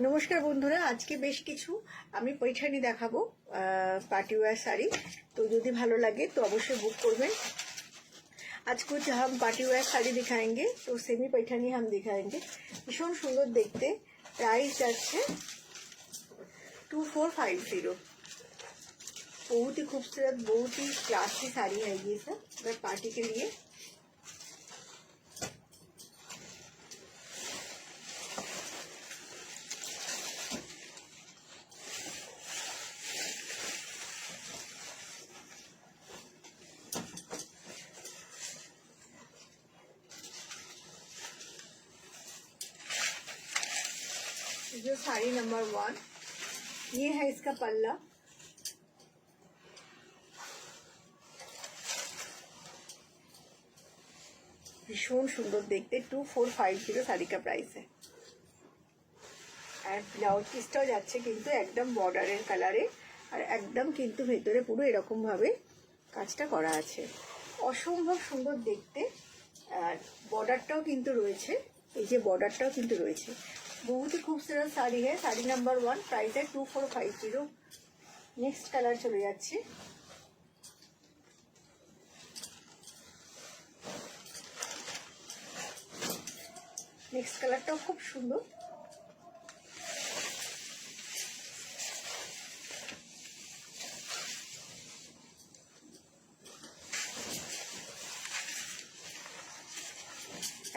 নমস্কার বন্ধুরা, আজকে বেশ কিছু আমি पैठनी দেখাবো पार्टी वेयर শাড়ি। तो যদি ভালো লাগে तो অবশ্যই বুক করবেন। आज कुछ हम पार्टी वेयर শাড়ি दिखाएंगे, तो सेमी पैठनी हम दिखाएंगे। भीषण सुंदर देखते, प्राइस যাচ্ছে 2450। बहुत ही खूबसूरत, बहुत ही क्लासी साड़ी है ये सब पार्टी के लिए। जो साड़ी नंबर 1, ये है इसका पल्ला। भीषण सुंदर देखते, 2450 साड़ी का प्राइस है। और ब्लाउज पिसटाও যাচ্ছে কিন্তু একদম বর্ডারের কালারে, আর একদম কিন্তু ভেতরে পুরো এরকম ভাবে কাজটা করা আছে। অসম্ভব সুন্দর দেখতে। আর বর্ডারটাও কিন্তু রয়েছে, এই যে বর্ডারটাও কিন্তু রয়েছে। बहुत ही खूबसूरत साड़ी है। साड़ी नंबर 1, प्राइस है 2450। नेक्स्ट कलर चले जाच्छे। नेक्स्ट कलरटाও खूब सुंदर।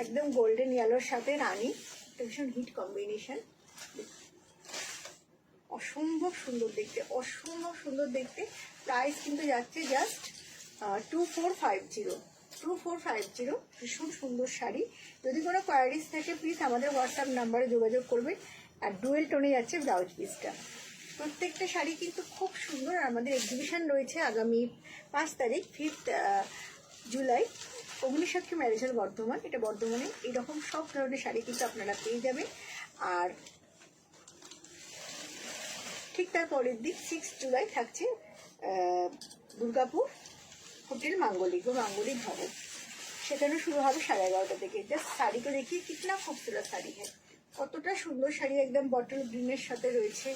एकदम गोल्डन येलोर साथे रानी, भीषण हिट कम्बिनेशन। असम्भव सुंदर देखते, असम्भव सुंदर देखते। प्राइस किन्तु जाच्छे जस्ट 2450। भीषण सुंदर शाड़ी। यदि कोनो क्वायरिज थाके प्लिज आमादेर व्हाट्सएप नम्बरे जोगाजोग करबेन। और डुएल टोने जाच्छे ब्लाउज पिसटा। प्रत्येकटा शाड़ी किन्तु खूब सुंदर। आमादेर एक्सिबिशन रयेछे आगामी 5 तारीख 5 जुलाई अग्निसाक्षी मैरिज हल बर्धमान। এটা বর্ধমানে এরকম সব ধরনের শাড়ি কিন্তু আপনারা পেয়ে যাবেন। আর ঠিক তার পরের দিন 6 জুলাই থাকছে দুর্গাপুর হোটেল मांगलिक भवन। সেখানে শুরু হবে 11:30 থেকে। জাস্ট শাড়ি को देखिए कितना खूबसूरत শাড়ি है। কতটা সুন্দর শাড়ি, একদম বটল গ্রিনের সাথে রয়েছে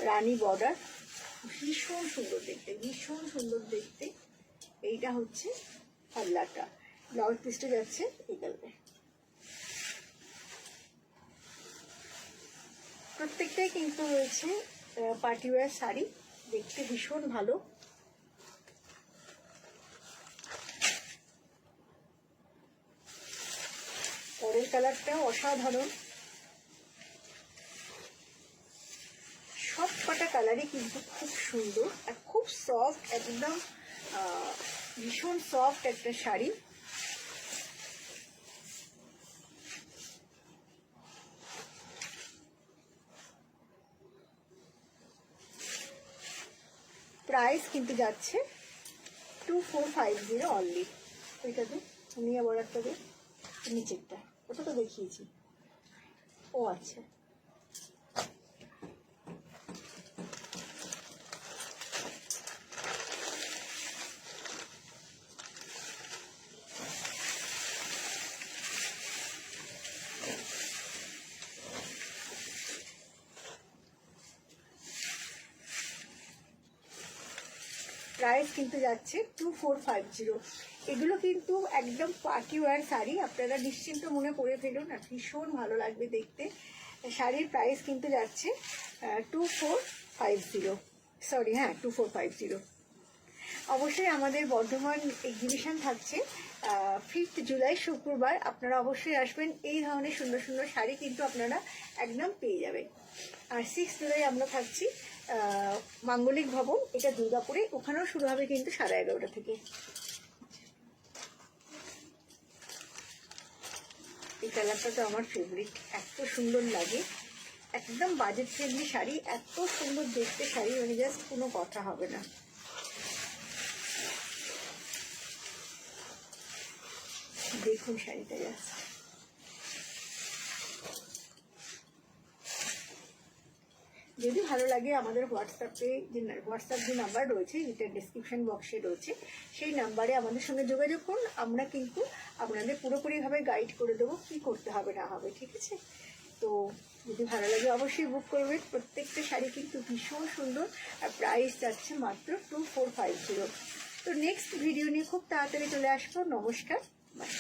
রানী বর্ডার। ভীষণ সুন্দর দেখতে, ভীষণ সুন্দর দেখতে। এইটা হচ্ছে পাল্লাটা। ব্লাউজ পিসটা যাচ্ছে এই কালারে। প্রত্যেকটাই কিন্তু রয়েছে পার্টি ওয়্যার শাড়ি, দেখতে ভীষণ ভালো। পরের কালারটাও অসাধারণ। সব কটা কালারই কিন্তু খুব সুন্দর আর খুব সফট, একদম ভীষণ সফট একটা শাড়ি। প্রাইস কিন্তু যাচ্ছে 2450 অনলি। ওইটাতে নিয়ে আবার একটা দে, নিচেরটা ওটা তো দেখিয়েছি। ও আচ্ছা, প্রাইস কিন্তু যাচ্ছে 2450। এগুলো কিন্তু একদম পার্টি ওয়্যার শাড়ি, আপনারা নিশ্চিন্ত মনে পরে ফেলুন, আর ভীষণ ভালো লাগবে দেখতে। শাড়ির প্রাইস কিন্তু যাচ্ছে 2450। সরি, হ্যাঁ 2450। অবশ্যই আমাদের বর্ধমান এক্সিবিশন থাকছে 5 জুলাই শুক্রবার। আপনারা অবশ্যই আসবেন। এই ধরনের সুন্দর সুন্দর শাড়ি কিন্তু আপনারা একদম পেয়ে যাবেন। আর 6 জুলাই আমরা থাকছি मांगलिक भवन, এটা দুর্গাপুরে। ওখানেও শুরু হবে কিন্তু 11:30 থেকে। এই কালারটা তো আমার ফেভারিট, এত সুন্দর লাগে। একদম বাজেট ফ্রেন্ডলি শাড়ি, এত সুন্দর দেখতে শাড়ি, মানে জাস্ট কোনো কথা হবে না। দেখুন শাড়িটা জাস্ট যদি ভালো লাগে আমাদের হোয়াটসঅ্যাপ যে নাম্বার রয়েছে, যেটা ডিসক্রিপশন বক্সে রয়েছে, সেই নাম্বারে আমাদের সঙ্গে যোগাযোগ করুন। আমরা কিন্তু আপনাদের পুরোপুরিভাবে গাইড করে দেবো কী করতে হবে না হবে, ঠিক আছে? তো যদি ভালো লাগে অবশ্যই বুক করবেন। প্রত্যেকটা শাড়ি কিন্তু ভীষণ সুন্দর, আর প্রাইস যাচ্ছে মাত্র 2450। তো নেক্সট ভিডিও নিয়ে খুব তাড়াতাড়ি চলে আসবো। নমস্কার, বাই।